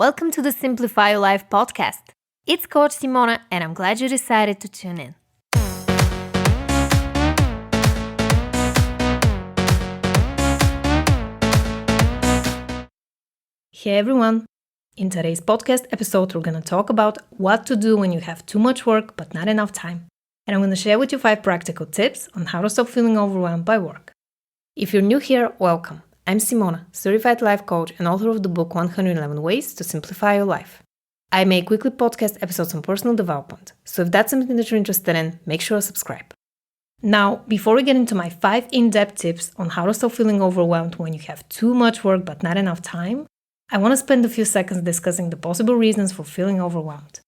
Welcome to the Simplify Your Life podcast. It's Coach Simona, and I'm glad you decided to tune in. Hey everyone! In today's podcast episode, we're going to talk about what to do when you have too much work but not enough time. And I'm going to share with you 5 practical tips on how to stop feeling overwhelmed by work. If you're new here, welcome. I'm Simona, certified life coach and author of the book 111 Ways to Simplify Your Life. I make weekly podcast episodes on personal development, so if that's something that you're interested in, make sure to subscribe. Now, before we get into my 5 in-depth tips on how to stop feeling overwhelmed when you have too much work but not enough time, I want to spend a few seconds discussing the possible reasons for feeling overwhelmed.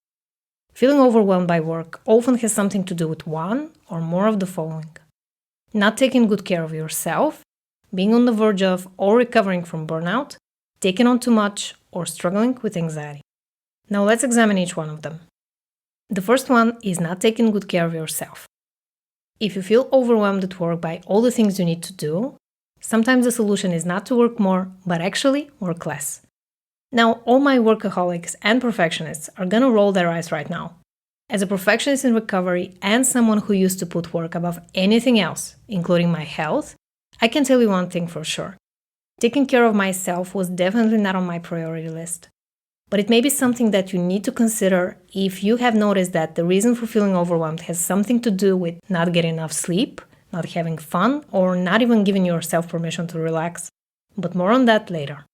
Feeling overwhelmed by work often has something to do with one or more of the following: not taking good care of yourself, being on the verge of or recovering from burnout, taking on too much, or struggling with anxiety. Now let's examine each one of them. The first one is not taking good care of yourself. If you feel overwhelmed at work by all the things you need to do, sometimes the solution is not to work more, but actually work less. Now, all my workaholics and perfectionists are gonna roll their eyes right now. As a perfectionist in recovery and someone who used to put work above anything else, including my health, I can tell you one thing for sure. Taking care of myself was definitely not on my priority list. But it may be something that you need to consider if you have noticed that the reason for feeling overwhelmed has something to do with not getting enough sleep, not having fun, or not even giving yourself permission to relax. But more on that later.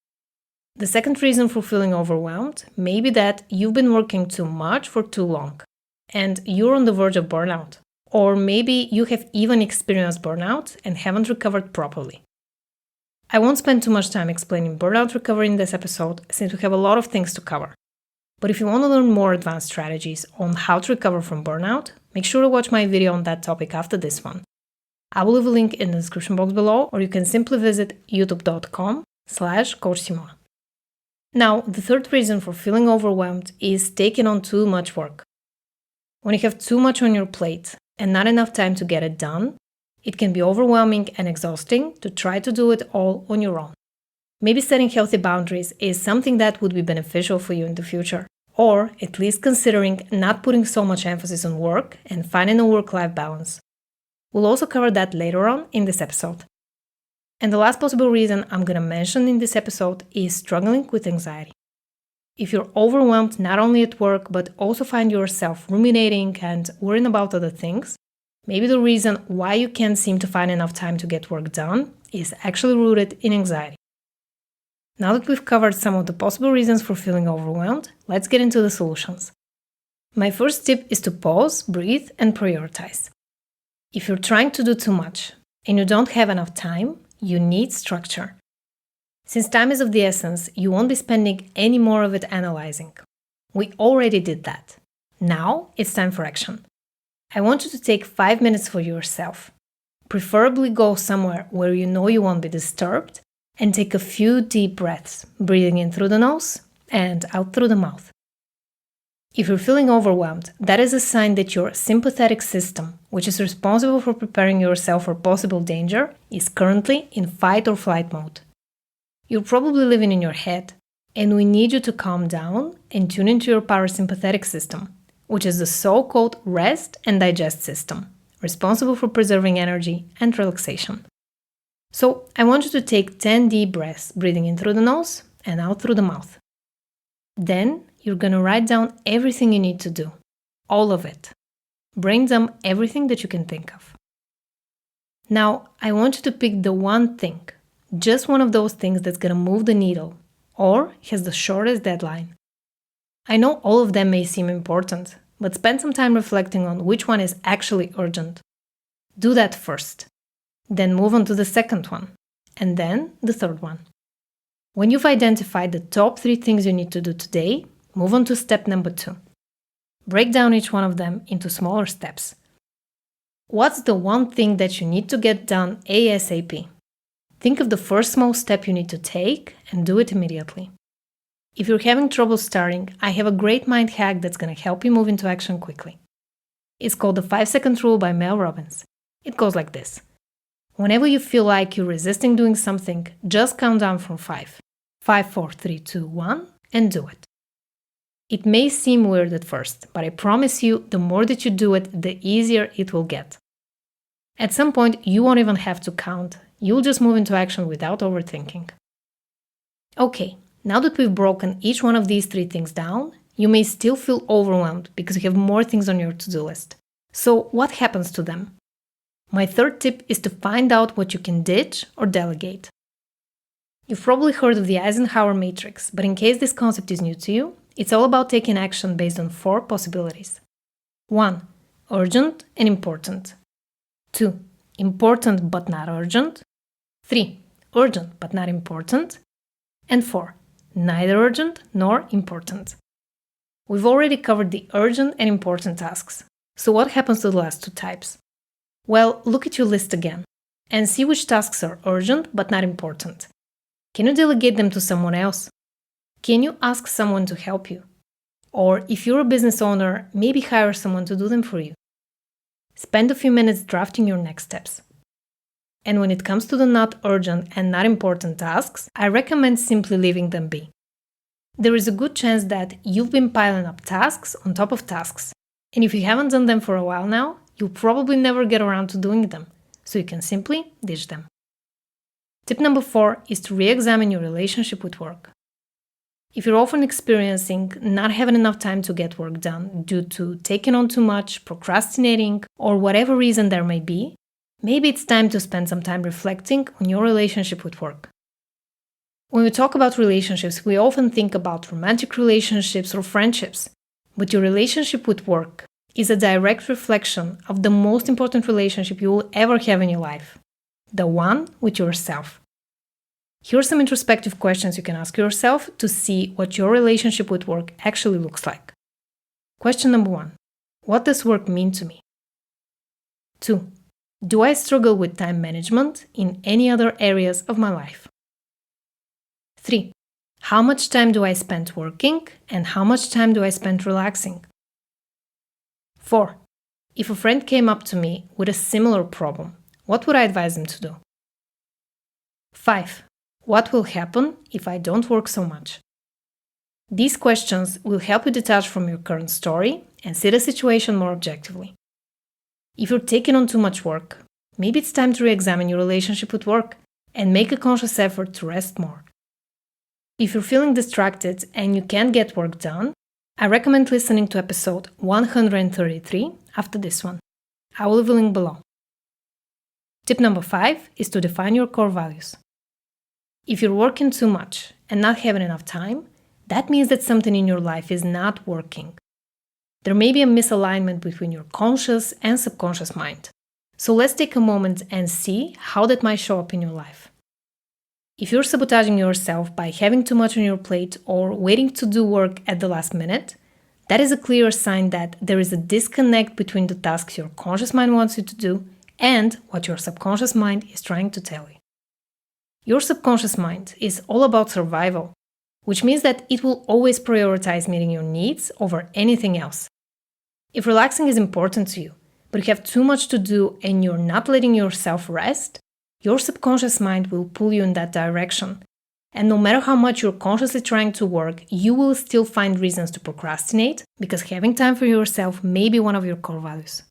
The second reason for feeling overwhelmed may be that you've been working too much for too long, and you're on the verge of burnout. Or maybe you have even experienced burnout and haven't recovered properly. I won't spend too much time explaining burnout recovery in this episode since we have a lot of things to cover. But if you want to learn more advanced strategies on how to recover from burnout, make sure to watch my video on that topic after this one. I will leave a link in the description box below, or you can simply visit youtube.com/coachsimona. Now, the third reason for feeling overwhelmed is taking on too much work. When you have too much on your plate and not enough time to get it done, it can be overwhelming and exhausting to try to do it all on your own. Maybe setting healthy boundaries is something that would be beneficial for you in the future, or at least considering not putting so much emphasis on work and finding a work-life balance. We'll also cover that later on in this episode. And the last possible reason I'm going to mention in this episode is struggling with anxiety. If you're overwhelmed not only at work, but also find yourself ruminating and worrying about other things, maybe the reason why you can't seem to find enough time to get work done is actually rooted in anxiety. Now that we've covered some of the possible reasons for feeling overwhelmed, let's get into the solutions. My first tip is to pause, breathe, and prioritize. If you're trying to do too much and you don't have enough time, you need structure. Since time is of the essence, you won't be spending any more of it analyzing. We already did that. Now it's time for action. I want you to take 5 minutes for yourself. Preferably go somewhere where you know you won't be disturbed and take a few deep breaths, breathing in through the nose and out through the mouth. If you're feeling overwhelmed, that is a sign that your sympathetic system, which is responsible for preparing yourself for possible danger, is currently in fight or flight mode. You're probably living in your head, and we need you to calm down and tune into your parasympathetic system, which is the so-called rest and digest system, responsible for preserving energy and relaxation. So I want you to take 10 deep breaths, breathing in through the nose and out through the mouth. Then you're going to write down everything you need to do, all of it. Brain dump everything that you can think of. Now, I want you to pick the one thing, just one of those things that's going to move the needle or has the shortest deadline. I know all of them may seem important, but spend some time reflecting on which one is actually urgent. Do that first. Then move on to the second one, and then the third one. When you've identified the top 3 things you need to do today, move on to step number 2. Break down each one of them into smaller steps. What's the one thing that you need to get done ASAP? Think of the first small step you need to take and do it immediately. If you're having trouble starting, I have a great mind hack that's going to help you move into action quickly. It's called the 5-second rule by Mel Robbins. It goes like this. Whenever you feel like you're resisting doing something, just count down from 5. 5, 4, 3, 2, 1, and do it. It may seem weird at first, but I promise you, the more that you do it, the easier it will get. At some point, you won't even have to count. You'll just move into action without overthinking. Okay, now that we've broken each one of these 3 things down, you may still feel overwhelmed because you have more things on your to-do list. So what happens to them? My third tip is to find out what you can ditch or delegate. You've probably heard of the Eisenhower matrix, but in case this concept is new to you, it's all about taking action based on 4 possibilities. 1. Urgent and important. 2. Important but not urgent. 3. Urgent but not important. And 4. Neither urgent nor important. We've already covered the urgent and important tasks. So what happens to the last 2 types? Well, look at your list again and see which tasks are urgent but not important. Can you delegate them to someone else? Can you ask someone to help you? Or if you're a business owner, maybe hire someone to do them for you. Spend a few minutes drafting your next steps. And when it comes to the not urgent and not important tasks, I recommend simply leaving them be. There is a good chance that you've been piling up tasks on top of tasks. And if you haven't done them for a while now, you'll probably never get around to doing them. So you can simply ditch them. Tip number 4 is to re-examine your relationship with work. If you're often experiencing not having enough time to get work done due to taking on too much, procrastinating, or whatever reason there may be, maybe it's time to spend some time reflecting on your relationship with work. When we talk about relationships, we often think about romantic relationships or friendships, but your relationship with work is a direct reflection of the most important relationship you will ever have in your life, the one with yourself. Here are some introspective questions you can ask yourself to see what your relationship with work actually looks like. Question number 1. What does work mean to me? 2. Do I struggle with time management in any other areas of my life? 3. How much time do I spend working and how much time do I spend relaxing? 4. If a friend came up to me with a similar problem, what would I advise them to do? 5. What will happen if I don't work so much? These questions will help you detach from your current story and see the situation more objectively. If you're taking on too much work, maybe it's time to re-examine your relationship with work and make a conscious effort to rest more. If you're feeling distracted and you can't get work done, I recommend listening to episode 133 after this one. I will leave a link below. Tip number 5 is to define your core values. If you're working too much and not having enough time, that means that something in your life is not working. There may be a misalignment between your conscious and subconscious mind. So let's take a moment and see how that might show up in your life. If you're sabotaging yourself by having too much on your plate or waiting to do work at the last minute, that is a clear sign that there is a disconnect between the tasks your conscious mind wants you to do and what your subconscious mind is trying to tell you. Your subconscious mind is all about survival, which means that it will always prioritize meeting your needs over anything else. If relaxing is important to you, but you have too much to do and you're not letting yourself rest, your subconscious mind will pull you in that direction. And no matter how much you're consciously trying to work, you will still find reasons to procrastinate because having time for yourself may be one of your core values.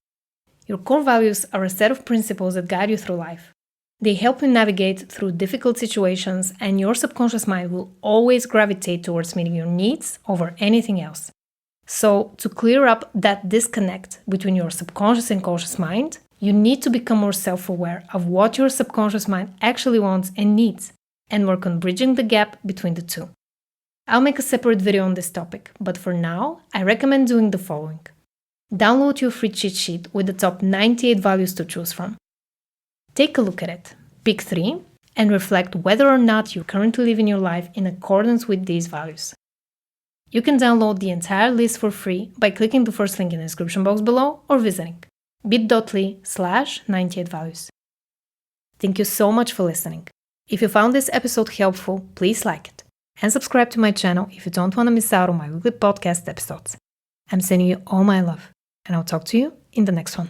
Your core values are a set of principles that guide you through life. They help you navigate through difficult situations, and your subconscious mind will always gravitate towards meeting your needs over anything else. So, to clear up that disconnect between your subconscious and conscious mind, you need to become more self-aware of what your subconscious mind actually wants and needs, and work on bridging the gap between the two. I'll make a separate video on this topic, but for now, I recommend doing the following. Download your free cheat sheet with the top 98 values to choose from. Take a look at it, pick 3, and reflect whether or not you're currently living your life in accordance with these values. You can download the entire list for free by clicking the first link in the description box below or visiting bit.ly/98values. Thank you so much for listening. If you found this episode helpful, please like it and subscribe to my channel if you don't want to miss out on my weekly podcast episodes. I'm sending you all my love, and I'll talk to you in the next one.